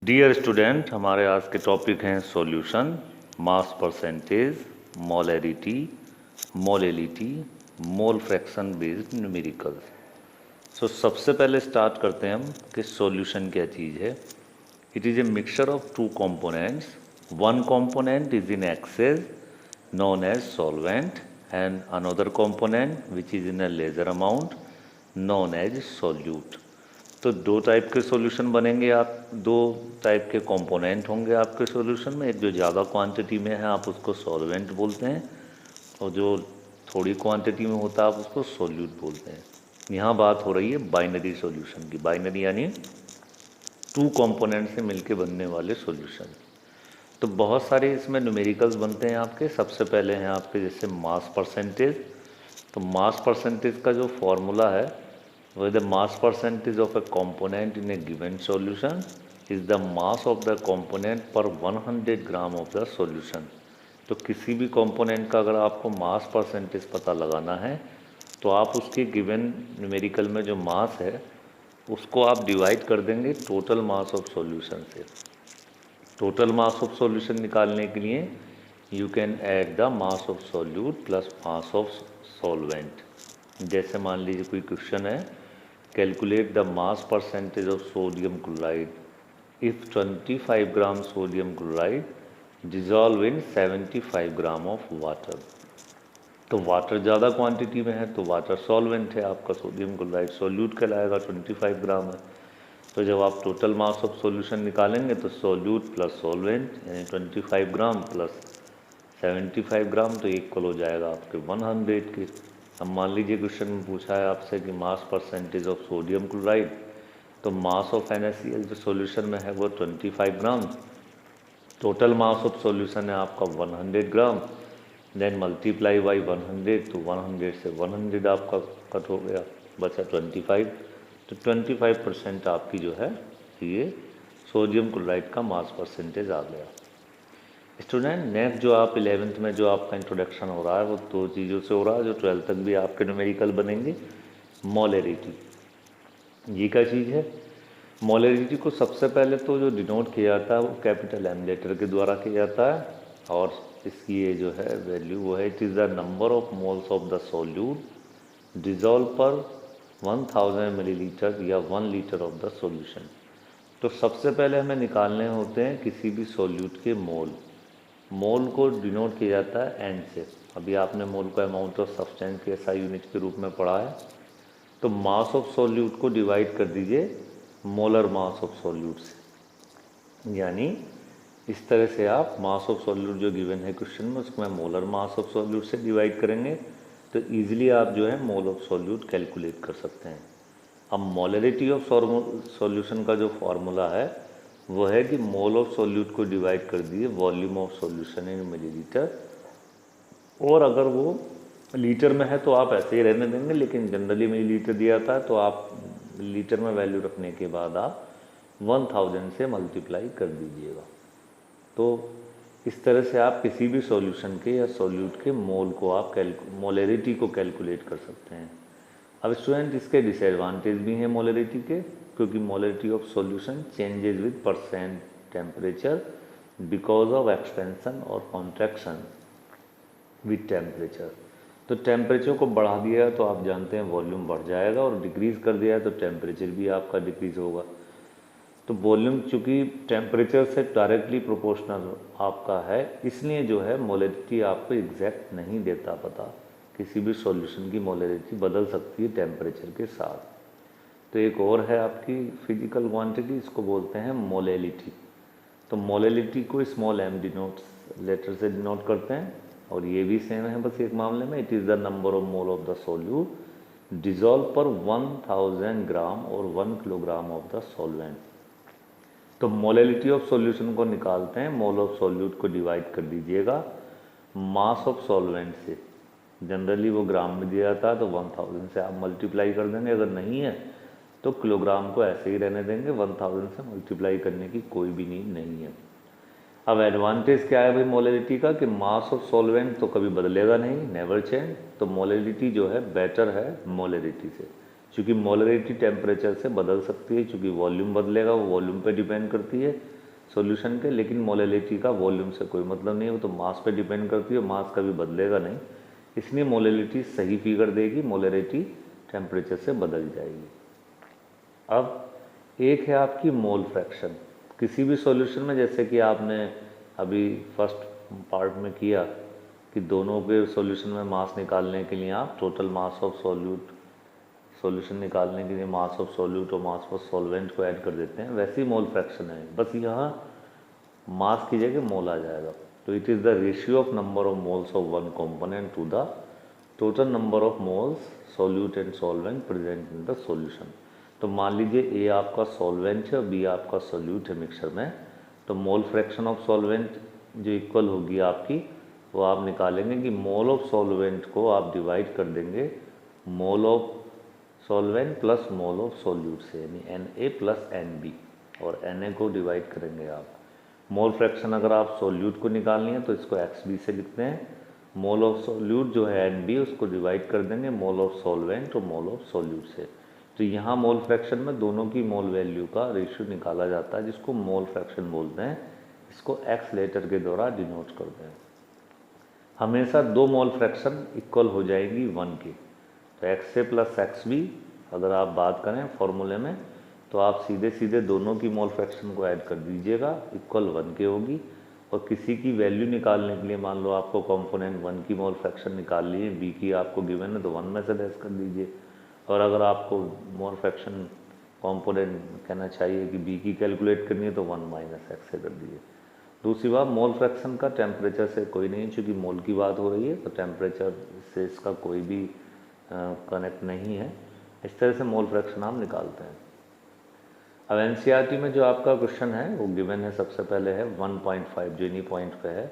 Dear student, हमारे आज के टॉपिक हैं solution, mass percentage, molarity, molality, mole fraction based numericals. सबसे पहले स्टार्ट करते हैं हम कि सॉल्यूशन क्या चीज़ है। It is a mixture of two components, one component is in excess known as solvent and another component which is in a lesser amount known as solute। तो दो टाइप के सॉल्यूशन बनेंगे, आप दो टाइप के component होंगे आपके solution में। एक जो ज़्यादा क्वांटिटी में है आप उसको सॉल्वेंट बोलते हैं, और जो थोड़ी क्वांटिटी में होता है आप उसको सॉल्यूट बोलते हैं। यहाँ बात हो रही है बाइनरी सॉल्यूशन की। बाइनरी यानी टू कंपोनेंट से मिलके बनने वाले सॉल्यूशन। तो बहुत सारे इसमें न्यूमेरिकल्स बनते हैं आपके। सबसे पहले हैं आपके जैसे मास परसेंटेज। तो मास परसेंटेज का जो फॉर्मूला है वो the mass percentage of A component in A given solution is the mass of the component पर 100 ग्राम ऑफ द सॉल्यूशन। तो किसी भी कंपोनेंट का अगर आपको मास परसेंटेज पता लगाना है तो आप उसके गिवन न्यूमेरिकल में जो मास है उसको आप डिवाइड कर देंगे टोटल मास ऑफ सॉल्यूशन से। टोटल मास ऑफ सॉल्यूशन निकालने के लिए you can add the mass of solute plus mass of solvent. जैसे मान लीजिए कोई क्वेश्चन है, calculate the mass percentage of sodium chloride if 25 gram sodium chloride dissolve in 75 gram of water. तो water ज़्यादा क्वांटिटी में है तो वाटर सॉल्वेंट है, आपका सोडियम क्लोराइड सॉल्यूट कहलाएगा, 25 ग्राम है। तो जब आप टोटल मास ऑफ सॉल्यूशन निकालेंगे तो सॉल्यूट प्लस सॉल्वेंट यानी 25 ग्राम प्लस 75 ग्राम तो इक्वल हो जाएगा आपके 100 के। अब मान लीजिए क्वेश्चन में पूछा है आपसे कि mass percentage of sodium chloride, तो मास ऑफ NaCl जो सॉल्यूशन में है वो 25 ग्राम, टोटल मास ऑफ सॉल्यूशन है आपका 100 ग्राम, देन मल्टीप्लाई बाई 100 तो 100 से 100 आपका कट हो गया, बचा 25। तो 25% आपकी जो है ये सोडियम क्लोराइड का मास परसेंटेज आ गया। स्टूडेंट, नेक्स्ट जो आप 11th में जो आपका इंट्रोडक्शन हो रहा है वो दो चीज़ों से हो रहा है जो 12th तक भी आपके न्यूमेरिकल बनेंगे। मोलैरिटी, ये क्या चीज़ है? मोलैरिटी को सबसे पहले तो जो डिनोट किया जाता है वो कैपिटल M लेटर के द्वारा किया जाता है, और इसकी ये जो है वैल्यू वो है, it is the number of moles of the solute dissolve पर 1000 मिलीलीटर या 1 लीटर ऑफ द सॉल्यूशन। तो सबसे पहले हमें निकालने होते हैं किसी भी सॉल्यूट के मोल। मोल को डिनोट किया जाता है N से। अभी आपने मोल को अमाउंट ऑफ सब्सटेंस के SI यूनिट के रूप में पढ़ा है। तो मास ऑफ सॉल्यूट को डिवाइड कर दीजिए मोलर मास ऑफ सॉल्यूट से, यानी इस तरह से आप मास ऑफ सॉल्यूट जो गिवन है क्वेश्चन में उसको मैं मोलर मास ऑफ सॉल्यूट से डिवाइड करेंगे तो ईजिली आप जो है मोल ऑफ सॉल्यूट कैलकुलेट कर सकते हैं। अब मोलैरिटी ऑफ सॉल्यूशन का जो फॉर्मूला है वो है कि मोल ऑफ सॉल्यूट को डिवाइड कर दिए volume of solution in millilitre, और अगर वो लीटर में है तो आप ऐसे ही रहने देंगे, लेकिन जनरली मिलीलीटर दिया था तो आप लीटर में वैल्यू रखने के बाद आप 1000 से मल्टीप्लाई कर दीजिएगा। तो इस तरह से आप किसी भी सॉल्यूशन के या सॉल्यूट के मोल को आप मोलैरिटी को कैलकुलेट कर सकते हैं। अब स्टूडेंट, इसके डिसएडवांटेज भी हैं मोलैरिटी के, क्योंकि molarity of solution changes with percent temperature because of expansion और कॉन्ट्रैक्शन विद टेम्परेचर। तो टेम्परेचर को बढ़ा दिया तो आप जानते हैं वॉल्यूम बढ़ जाएगा, और डिक्रीज़ कर दिया तो टेम्परेचर भी आपका डिक्रीज़ होगा। तो वॉल्यूम चूँकि टेम्परेचर से डायरेक्टली प्रोपोर्शनल आपका है, इसलिए जो है मोलैरिटी आपको एग्जैक्ट नहीं देता पता। किसी भी सॉल्यूशन की मोलैरिटी बदल सकती है टेम्परेचर के साथ। तो एक और है आपकी फिजिकल क्वांटिटी, इसको बोलते हैं मोलैलिटी। तो मोलैलिटी को स्मॉल m डिनोट लेटर से डिनोट करते हैं, और ये भी सेम है बस एक मामले में, it is the number of mole of the solute dissolve पर 1000 ग्राम और 1 किलोग्राम ऑफ द सॉल्वेंट। तो मोलैलिटी ऑफ सॉल्यूशन को निकालते हैं, मोल ऑफ सॉल्यूट को डिवाइड कर दीजिएगा मास ऑफ सॉल्वेंट से। जनरली वो ग्राम में दिया जाता है तो 1000 से आप मल्टीप्लाई कर देंगे, अगर नहीं है तो किलोग्राम को ऐसे ही रहने देंगे, 1000 से मल्टीप्लाई करने की कोई भी नीड नहीं है। अब एडवांटेज क्या है भाई मोलैलिटी का, कि मास ऑफ सॉल्वेंट तो कभी बदलेगा नहीं, नेवर चेंज। तो मोलैलिटी जो है बेटर है मोलैरिटी से। चूँकि मोलरिटी टेम्परेचर से बदल सकती है, चूँकि वॉल्यूम बदलेगा, वो वॉल्यूम पे डिपेंड करती है सॉल्यूशन के, लेकिन मोलरिटी का वॉल्यूम से कोई मतलब नहीं है, वो तो मास पे डिपेंड करती है, मास कभी बदलेगा नहीं, इसलिए मोलरिटी सही फिगर देगी, मोलरिटी टेम्परेचर से बदल जाएगी। अब एक है आपकी मोल फ्रैक्शन। किसी भी सॉल्यूशन में, जैसे कि आपने अभी फर्स्ट पार्ट में किया कि दोनों के सॉल्यूशन में मास निकालने के लिए आप टोटल मास ऑफ सॉल्यूशन निकालने के लिए मास ऑफ सॉल्यूट और मास ऑफ सॉल्वेंट को ऐड कर देते हैं, वैसे ही मोल फ्रैक्शन है, बस यहाँ मास की जगह मोल आ जाएगा। तो it is the ratio of number of moles of one component to the total number of moles solute and solvent present in the solution. तो मान लीजिए ए आपका सॉल्वेंट है और बी आपका सॉल्यूट है मिक्सचर में, तो मोल फ्रैक्शन ऑफ सॉल्वेंट जो इक्वल होगी आपकी, वो आप निकालेंगे कि मोल ऑफ सॉल्वेंट को आप डिवाइड कर देंगे mole of solvent plus mole of solute से, यानी Na प्लस Nb, और Na को डिवाइड करेंगे आप। मोल फ्रैक्शन अगर आप सॉल्यूट को निकालनी है तो इसको Xb से लिखते हैं, मोल ऑफ सॉल्यूट जो है Nb उसको डिवाइड कर देंगे मोल ऑफ सॉल्वेंट और मोल ऑफ सॉल्यूट से। तो यहाँ मोल फ्रैक्शन में दोनों की मोल वैल्यू का रेशियो निकाला जाता है, जिसको मोल फ्रैक्शन बोलते हैं, इसको X लेटर के द्वारा डिनोट करते हैं। हमेशा दो मोल फ्रैक्शन इक्वल हो जाएगी 1 की, तो XA प्लस XB अगर आप बात करें फॉर्मूले में, तो आप सीधे सीधे दोनों की मोल फ्रैक्शन को ऐड कर दीजिएगा, इक्वल 1 के होगी। और किसी की वैल्यू निकालने के लिए मान लो आपको कंपोनेंट 1 की मोल फ्रैक्शन निकाल लिए, बी की आपको गिवन है तो 1 में से लेस कर दीजिए, और अगर आपको मोल फ्रैक्शन कंपोनेंट कहना चाहिए कि बी की कैलकुलेट करनी है तो 1 माइनस एक्स से कर दीजिए। दूसरी बात, मोल फ्रैक्शन का टेम्परेचर से कोई नहीं, चूँकि मोल की बात हो रही है तो टेम्परेचर से इसका कोई भी कनेक्ट नहीं है। इस तरह से मोल फ्रैक्शन आप निकालते हैं। अब एनसीईआरटी में जो आपका क्वेश्चन है वो गिवन है, सबसे पहले है 1.5 जो इन्हीं पॉइंट पे है।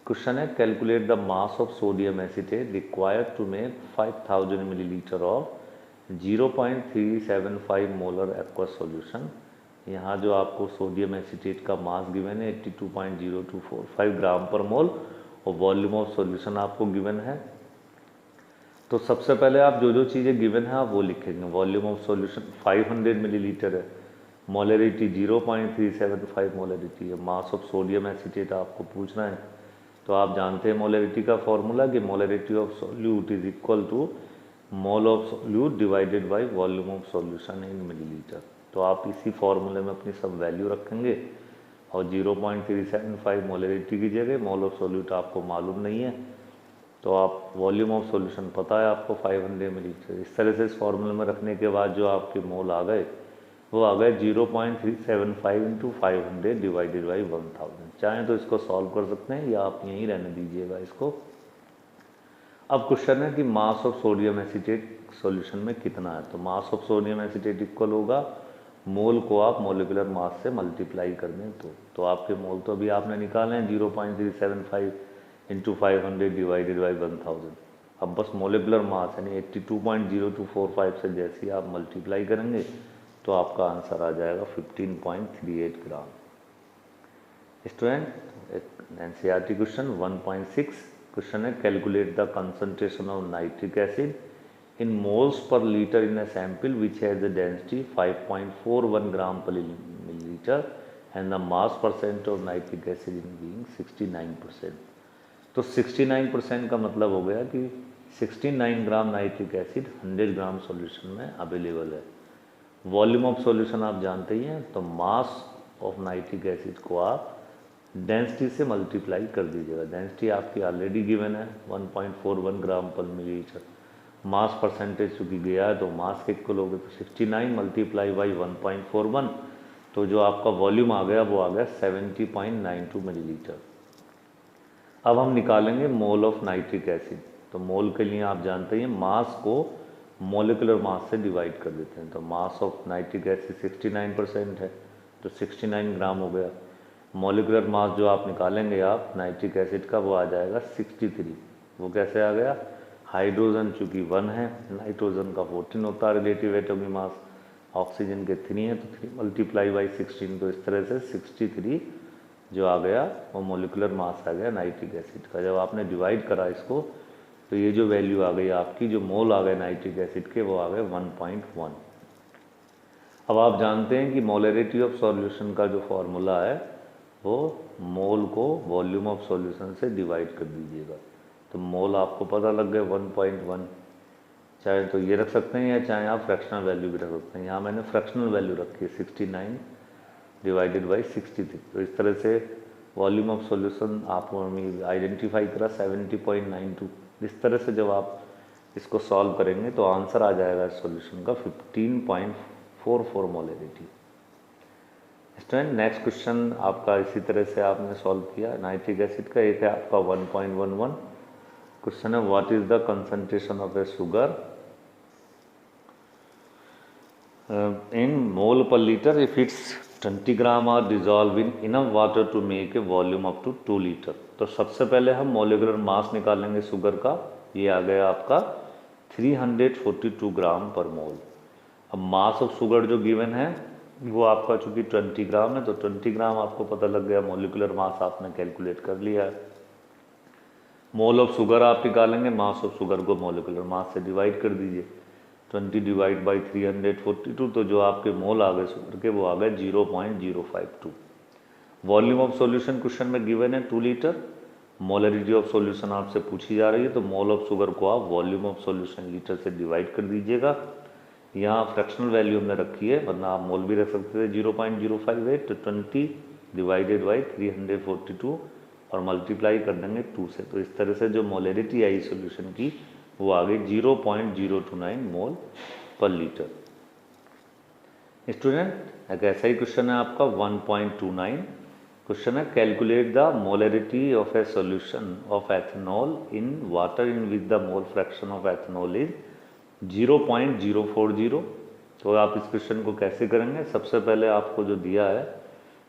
क्वेश्चन है calculate the mass of sodium acetate required to make 5000 millilitre of 0.375 molar aqueous solution. यहाँ जो आपको सोडियम एसीटेट का मास गिवन है 82.0245 ग्राम पर मोल, और वॉल्यूम ऑफ सॉल्यूशन आपको गिवन है। तो सबसे पहले आप जो जो चीज़ें गिवन है आप वो लिखेंगे। वॉल्यूम ऑफ सॉल्यूशन 500 मिलीलीटर है, मोलरिटी 0.375 मोलरिटी है, मास ऑफ सोडियम एसीटेट आपको पूछना है, तो आप जानते हैं मोलरिटी का फॉर्मूला कि molarity of solute is equal to mole of solute divided by volume of solution in millilitre. तो आप इसी फॉर्मूले में अपनी सब वैल्यू रखेंगे, और 0.375 मोलरिटी की जगह मोल ऑफ सॉल्यूट आपको मालूम नहीं है, तो आप वॉल्यूम ऑफ सॉल्यूशन पता है आपको 500 मिलीलीटर। इस तरह से इस फॉर्मूले में रखने के बाद जो आपके मोल आ गए वो आ गए 0.375 इंटू 500 डिवाइडेड बाई 1000। चाहें तो इसको सॉल्व कर सकते हैं या आप यहीं रहने दीजिएगा इसको। अब क्वेश्चन है कि मास ऑफ सोडियम एसीटेट सॉल्यूशन में कितना है, तो मास ऑफ सोडियम एसीटेट इक्वल होगा मोल को आप मोलिकुलर मास से मल्टीप्लाई कर दें तो आपके मोल तो अभी आपने निकाले हैं 0.375 इंटू 500 डिवाइडेड बाई 1000। अब बस मोलिकुलर मास यानी 82.0245 से जैसे ही आप मल्टीप्लाई करेंगे तो आपका आंसर आ जाएगा 15.38 ग्राम। स्टूडेंट एनसीईआरटी क्वेश्चन 1.6 क्वेश्चन है calculate the concentration of nitric acid in moles per liter in a sample which has a density 5.41 gram per milliliter and the mass percent of nitric acid in being 69%। तो 69% का मतलब हो गया कि 69 ग्राम nitric acid 100 ग्राम solution में available है। Volume of solution आप जानते ही हैं, तो मास ऑफ नाइट्रिक एसिड को आप डेंसिटी से मल्टीप्लाई कर दीजिएगा। डेंसिटी आपकी ऑलरेडी गिवन है 1.41 ग्राम पर मिलीलीटर, मास परसेंटेज चूँकि गया है तो मास के इक्वल हो गए, तो 69 मल्टीप्लाई बाई 1.41, तो जो आपका वॉल्यूम आ गया वो आ गया 70.92 मिलीलीटर। अब हम निकालेंगे मोल ऑफ नाइट्रिक एसिड। तो मोल के लिए आप जानते हैं मास को मोलिकुलर मास से डिवाइड कर देते हैं, तो मास ऑफ नाइट्रिक एसिड 69% है तो 69 ग्राम हो गया। मोलिकुलर मास जो आप निकालेंगे आप नाइट्रिक एसिड का वो आ जाएगा 63। वो कैसे आ गया, हाइड्रोजन चूँकि 1 है, नाइट्रोजन का 14 होता है रिलेटिव एटॉमिक मास, ऑक्सीजन के 3 है तो 3 मल्टीप्लाई बाई 16, तो इस तरह से 63 जो आ गया वो मोलिकुलर मास आ गया नाइट्रिक एसिड का। जब आपने डिवाइड करा इसको तो ये जो वैल्यू आ गई आपकी, जो मोल आ गए नाइट्रिक एसिड के, वो आ गए 1.1। अब आप जानते हैं कि मोलरिटी ऑफ सॉल्यूशन का जो फॉर्मूला है वो मोल को वॉल्यूम ऑफ सॉल्यूशन से डिवाइड कर दीजिएगा। तो मोल आपको पता लग गया 1.1, चाहे तो ये रख सकते हैं या चाहे आप फ्रैक्शनल वैल्यू भी रख सकते हैं। यहाँ मैंने फ्रैक्शनल वैल्यू रखी है 69 डिवाइडेड बाई 63। तो इस तरह से वॉल्यूम ऑफ सॉल्यूशन आपको आइडेंटिफाई करा 70.92। इस तरह से जब आप इसको सॉल्व करेंगे तो आंसर आ जाएगा इस सॉल्यूशन का 15.44 मोलरिटी। स्टूडेंट नेक्स्ट क्वेश्चन आपका इसी तरह से आपने सॉल्व किया नाइट्रिक एसिड का। एक है आपका 1.11 क्वेश्चन है, what is the concentration of a sugar in mole per liter if it's 20 gram are dissolved in enough water to make a volume up to 2 litre. तो सबसे पहले हम मोलिकुलर मास निकालेंगे शुगर का। ये आ गया आपका 342 ग्राम पर मोल। अब मास ऑफ शुगर जो गिवन है वो आपका चूंकि 20 ग्राम है, तो 20 ग्राम आपको पता लग गया, मोलिकुलर मास आपने कैलकुलेट कर लिया है। मोल ऑफ शुगर आप निकालेंगे, मास ऑफ शुगर को मोलिकुलर मास से डिवाइड कर दीजिए, 20 डिवाइड बाई 342, तो जो आपके मोल आ गए शुगर के वो आ गए 0.052। वॉल्यूम ऑफ सॉल्यूशन क्वेश्चन में गिवन है 2 लीटर, मोलरिटी ऑफ सॉल्यूशन आपसे पूछी जा रही है, तो मोल ऑफ शुगर को आप वॉल्यूम ऑफ सॉल्यूशन लीटर से डिवाइड कर दीजिएगा। यहाँ फ्रैक्शनल वैल्यू हमने रखी है, वरना आप मोल भी रख सकते थे 0.058, तो 20 डिवाइडेड बाई 342 और मल्टीप्लाई कर देंगे 2 से। तो इस तरह से जो मोलरिटी आई सॉल्यूशन की वो आ गई 0.029 मोल पर लीटर। स्टूडेंट एक ऐसा ही क्वेश्चन है आपका 1.29 क्वेश्चन है, calculate the molarity of A solution of ethanol in water in which the mole fraction of ethanol is 0.040। तो आप इस क्वेश्चन को कैसे करेंगे? सबसे पहले आपको जो दिया है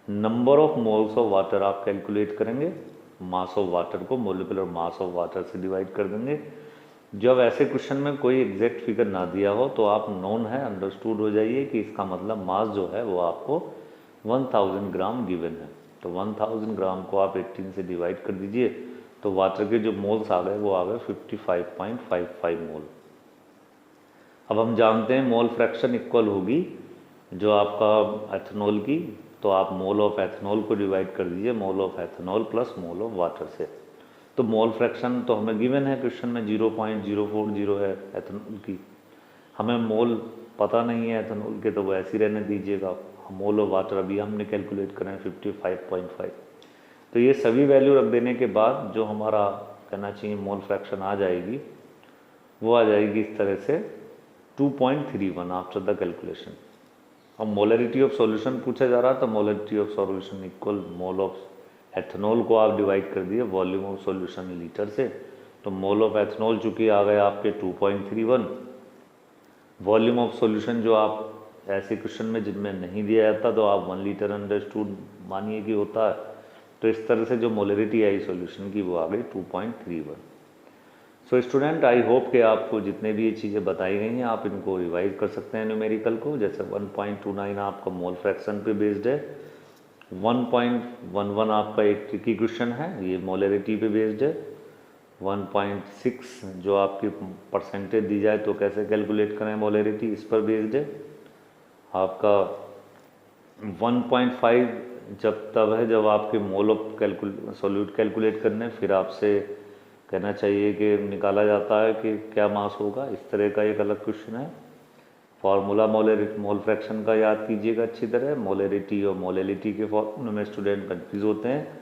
number of moles of water आप कैलकुलेट करेंगे, मास ऑफ वाटर को मोलिकुलर मास ऑफ वाटर से डिवाइड कर देंगे। जब ऐसे क्वेश्चन में कोई एग्जैक्ट फिगर ना दिया हो तो आप नोन है अंडरस्टूड हो जाइए कि इसका मतलब मास जो है वो आपको 1000 ग्राम गिवन है। तो 1000 ग्राम को आप 18 से डिवाइड कर दीजिए, तो वाटर के जो मोल्स आ गए वो आ गए 55.55 मोल। अब हम जानते हैं मोल फ्रैक्शन इक्वल होगी जो आपका एथेनॉल की, तो आप मोल ऑफ एथेनॉल को डिवाइड कर दीजिए mole of ethanol plus mole of water से। तो मोल फ्रैक्शन तो हमें गिवन है क्वेश्चन में 0.040 है एथेनॉल की, हमें मोल पता नहीं है एथेनॉल के, तो वो ऐसे ही रहने दीजिएगा। मोल ऑफ वाटर अभी हमने कैलकुलेट करें 55.5। तो ये सभी वैल्यू रख देने के बाद जो हमारा कहना चाहिए मोल फ्रैक्शन आ जाएगी वो आ जाएगी इस तरह से 2.31 आफ्टर द कैलकुलेशन। अब मोलरिटी ऑफ सॉल्यूशन पूछा जा रहा था, molarity of solution equal mole of ethanol को आप डिवाइड कर दिए वॉल्यूम ऑफ सॉल्यूशन लीटर से। तो मोल ऑफ एथेनॉल चूँकि आ गए आपके 2.31, वॉल्यूम ऑफ सॉल्यूशन जो आप ऐसे क्वेश्चन में जिनमें नहीं दिया जाता तो आप 1 लीटर अंडरस्टूड मानिए कि होता है। तो इस तरह से जो मोलरिटी आई सॉल्यूशन की वो आ गई 2.31। सो स्टूडेंट आई होप कि आपको जितने भी ये चीज़ें बताई गई हैं आप इनको रिवाइज कर सकते हैं न्यूमेरिकल को। जैसे 1.29 आपका मोल फ्रैक्शन पे बेस्ड है, 1.11 आपका एक ट्रिकी क्वेश्चन है, ये मोलरिटी पे बेस्ड है। 1.6 जो आपकी परसेंटेज दी जाए तो कैसे कैलकुलेट करें मोलरिटी, इस पर बेस्ड है। आपका 1.5 जब तब है जब आपके मोल ऑफ सॉल्यूट कैलकुलेट करने, फिर आपसे कहना चाहिए कि निकाला जाता है कि क्या मास होगा, इस तरह का एक अलग क्वेश्चन है। फार्मूला मोल फ्रैक्शन का याद कीजिएगा अच्छी तरह, मोलरिटी और मोलेलिटी के फॉर्मूले में स्टूडेंट कंफ्यूज होते हैं,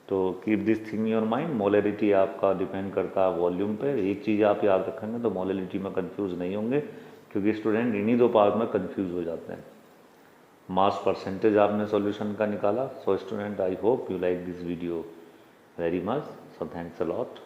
तो keep this thing in your mind. Molarity आपका डिपेंड करता है वॉल्यूम पे, एक चीज़ आप याद रखेंगे तो मोलेलिटी में कंफ्यूज नहीं होंगे, क्योंकि स्टूडेंट इन्हीं दो पार्ट में कंफ्यूज हो जाते हैं। मास परसेंटेज आपने सॉल्यूशन का निकाला। So student I hope you like this video very much, so thanks a lot.